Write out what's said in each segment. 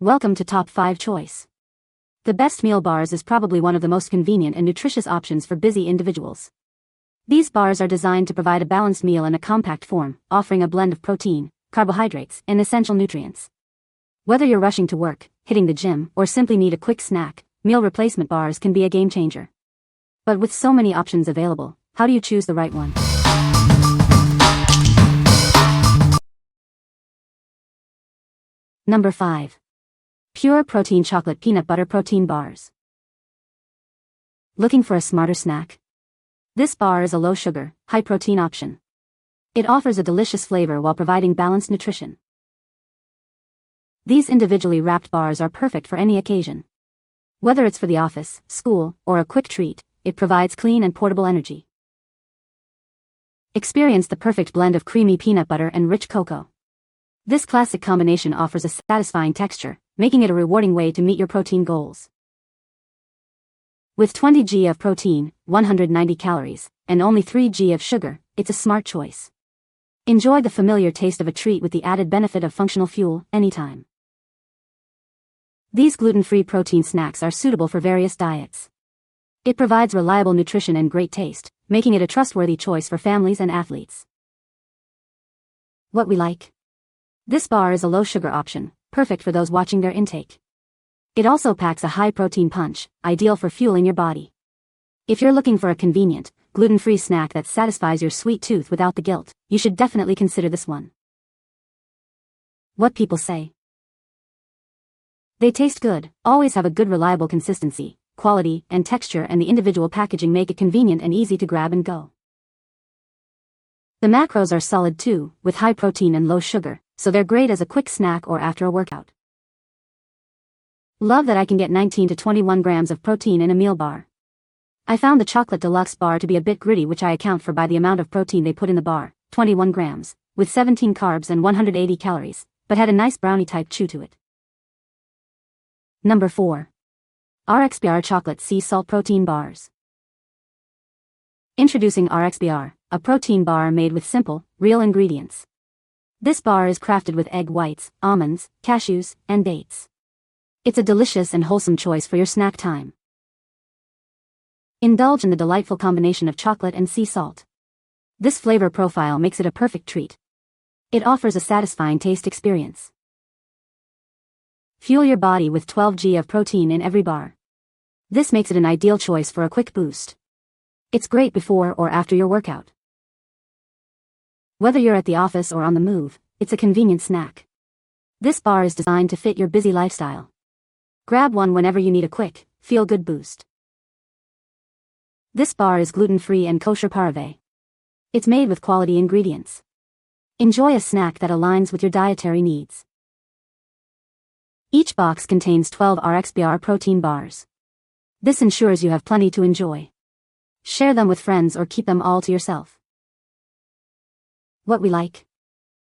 Welcome to Top 5 Choice. The best meal bars is probably one of the most convenient and nutritious options for busy individuals. These bars are designed to provide a balanced meal in a compact form, offering a blend of protein, carbohydrates, and essential nutrients. Whether you're rushing to work, hitting the gym, or simply need a quick snack, meal replacement bars can be a game changer. But with so many options available, how do you choose the right one? Number 5. Pure Protein Chocolate Peanut Butter Protein Bars. Looking for a smarter snack? This bar is a low-sugar, high-protein option. It offers a delicious flavor while providing balanced nutrition. These individually wrapped bars are perfect for any occasion. Whether it's for the office, school, or a quick treat, it provides clean and portable energy. Experience the perfect blend of creamy peanut butter and rich cocoa. This classic combination offers a satisfying texture, making it a rewarding way to meet your protein goals. With 20 g of protein, 190 calories, and only 3 g of sugar, it's a smart choice. Enjoy the familiar taste of a treat with the added benefit of functional fuel, anytime. These gluten-free protein snacks are suitable for various diets. It provides reliable nutrition and great taste, making it a trustworthy choice for families and athletes. What we like? This bar is a low-sugar option, perfect for those watching their intake. It also packs a high-protein punch, ideal for fueling your body. If you're looking for a convenient, gluten-free snack that satisfies your sweet tooth without the guilt, you should definitely consider this one. What people say. They taste good, always have a good reliable consistency, quality, and texture, and the individual packaging make it convenient and easy to grab and go. The macros are solid too, with high protein and low sugar, so they're great as a quick snack or after a workout. Love that I can get 19 to 21 grams of protein in a meal bar. I found the Chocolate Deluxe bar to be a bit gritty, which I account for by the amount of protein they put in the bar, 21 grams, with 17 carbs and 180 calories, but had a nice brownie-type chew to it. Number 4. RXBAR Chocolate Sea Salt Protein Bars. Introducing RXBAR, a protein bar made with simple, real ingredients. This bar is crafted with egg whites, almonds, cashews, and dates. It's a delicious and wholesome choice for your snack time. Indulge in the delightful combination of chocolate and sea salt. This flavor profile makes it a perfect treat. It offers a satisfying taste experience. Fuel your body with 12 g of protein in every bar. This makes it an ideal choice for a quick boost. It's great before or after your workout. Whether you're at the office or on the move, it's a convenient snack. This bar is designed to fit your busy lifestyle. Grab one whenever you need a quick, feel-good boost. This bar is gluten-free and kosher pareve. It's made with quality ingredients. Enjoy a snack that aligns with your dietary needs. Each box contains 12 RXBAR protein bars. This ensures you have plenty to enjoy. Share them with friends or keep them all to yourself. What we like?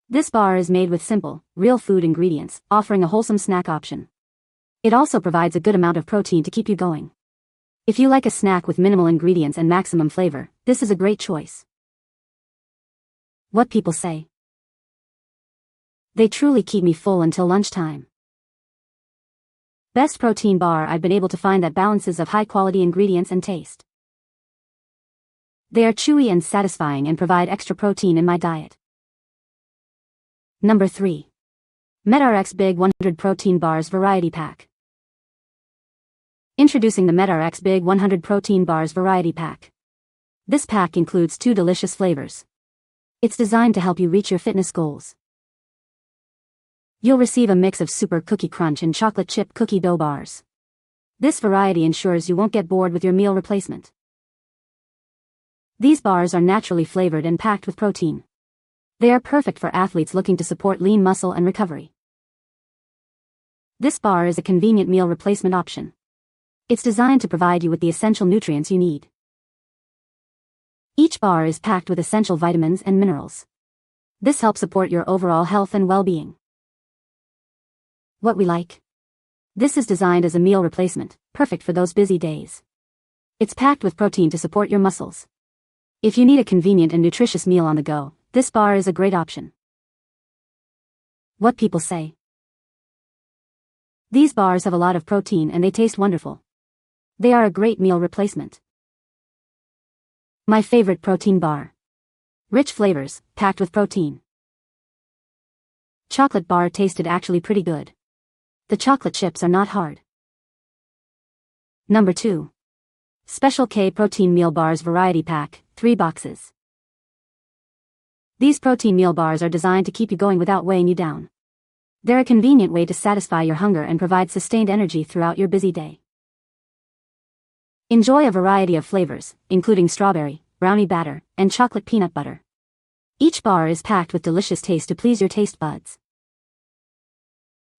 This bar is made with simple, real food ingredients, offering a wholesome snack option. It also provides a good amount of protein to keep you going. If you like a snack with minimal ingredients and maximum flavor, this is a great choice. What people say. They truly keep me full until lunchtime. Best protein bar I've been able to find that balances of high-quality ingredients and taste. They are chewy and satisfying and provide extra protein in my diet. Number 3. MedRx Big 100 Protein Bars Variety Pack. Introducing the MedRx Big 100 Protein Bars Variety Pack. This pack includes 2 delicious flavors. It's designed to help you reach your fitness goals. You'll receive a mix of Super Cookie Crunch and Chocolate Chip Cookie Dough bars. This variety ensures you won't get bored with your meal replacement. These bars are naturally flavored and packed with protein. They are perfect for athletes looking to support lean muscle and recovery. This bar is a convenient meal replacement option. It's designed to provide you with the essential nutrients you need. Each bar is packed with essential vitamins and minerals. This helps support your overall health and well-being. What we like? This is designed as a meal replacement, perfect for those busy days. It's packed with protein to support your muscles. If you need a convenient and nutritious meal on the go, this bar is a great option. What people say. These bars have a lot of protein and they taste wonderful. They are a great meal replacement. My favorite protein bar. Rich flavors, packed with protein. Chocolate bar tasted actually pretty good. The chocolate chips are not hard. Number 2. Special K Protein Meal Bars Variety Pack, 3 boxes. These protein meal bars are designed to keep you going without weighing you down. They're a convenient way to satisfy your hunger and provide sustained energy throughout your busy day. Enjoy a variety of flavors, including strawberry, brownie batter, and chocolate peanut butter. Each bar is packed with delicious taste to please your taste buds.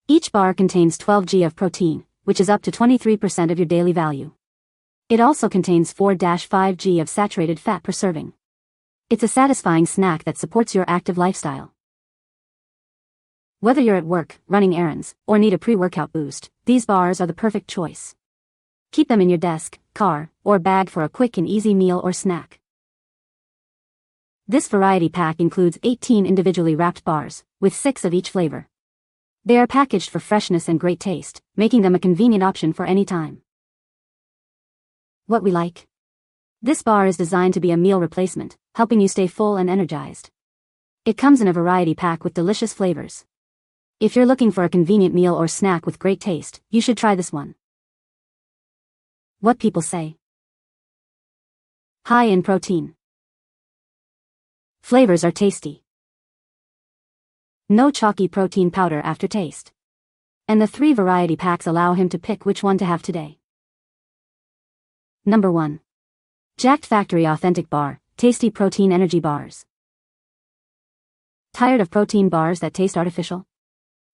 Each bar contains 12 g of protein, which is up to 23% of your daily value. It also contains 4-5 g of saturated fat per serving. It's a satisfying snack that supports your active lifestyle. Whether you're at work, running errands, or need a pre-workout boost, these bars are the perfect choice. Keep them in your desk, car, or bag for a quick and easy meal or snack. This variety pack includes 18 individually wrapped bars, with 6 of each flavor. They are packaged for freshness and great taste, making them a convenient option for any time. What we like. This bar is designed to be a meal replacement, helping you stay full and energized. It comes in a variety pack with delicious flavors. If you're looking for a convenient meal or snack with great taste, you should try this one. What people say. High in protein. Flavors are tasty. No chalky protein powder aftertaste. And the 3 variety packs allow him to pick which one to have today. Number 1. Jacked Factory Authentic Bar, Tasty Protein Energy Bars. Tired of protein bars that taste artificial?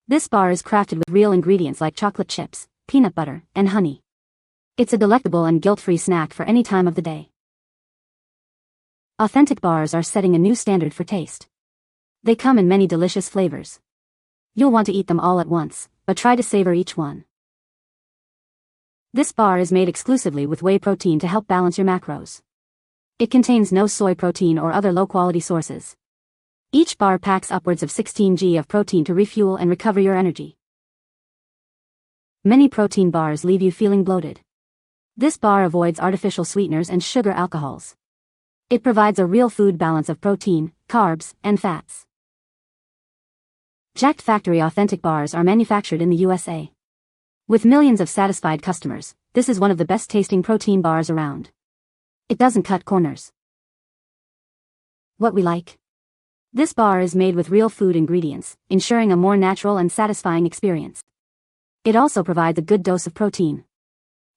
This bar is crafted with real ingredients like chocolate chips, peanut butter, and honey. It's a delectable and guilt-free snack for any time of the day. Authentic bars are setting a new standard for taste. They come in many delicious flavors. You'll want to eat them all at once, but try to savor each one. This bar is made exclusively with whey protein to help balance your macros. It contains no soy protein or other low-quality sources. Each bar packs upwards of 16 g of protein to refuel and recover your energy. Many protein bars leave you feeling bloated. This bar avoids artificial sweeteners and sugar alcohols. It provides a real food balance of protein, carbs, and fats. Jacked Factory Authentic Bars are manufactured in the USA. With millions of satisfied customers, this is one of the best-tasting protein bars around. It doesn't cut corners. What we like. This bar is made with real food ingredients, ensuring a more natural and satisfying experience. It also provides a good dose of protein.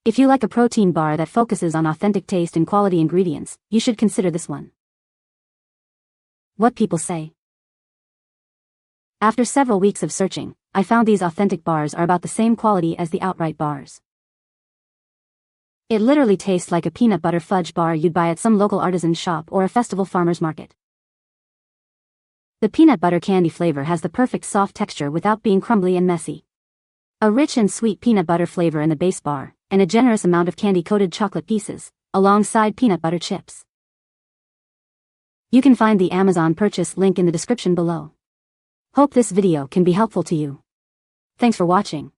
If you like a protein bar that focuses on authentic taste and quality ingredients, you should consider this one. What people say. After several weeks of searching, I found these authentic bars are about the same quality as the outright bars. It literally tastes like a peanut butter fudge bar you'd buy at some local artisan shop or a festival farmer's market. The peanut butter candy flavor has the perfect soft texture without being crumbly and messy. A rich and sweet peanut butter flavor in the base bar, and a generous amount of candy-coated chocolate pieces, alongside peanut butter chips. You can find the Amazon purchase link in the description below. Hope this video can be helpful to you. Thanks for watching.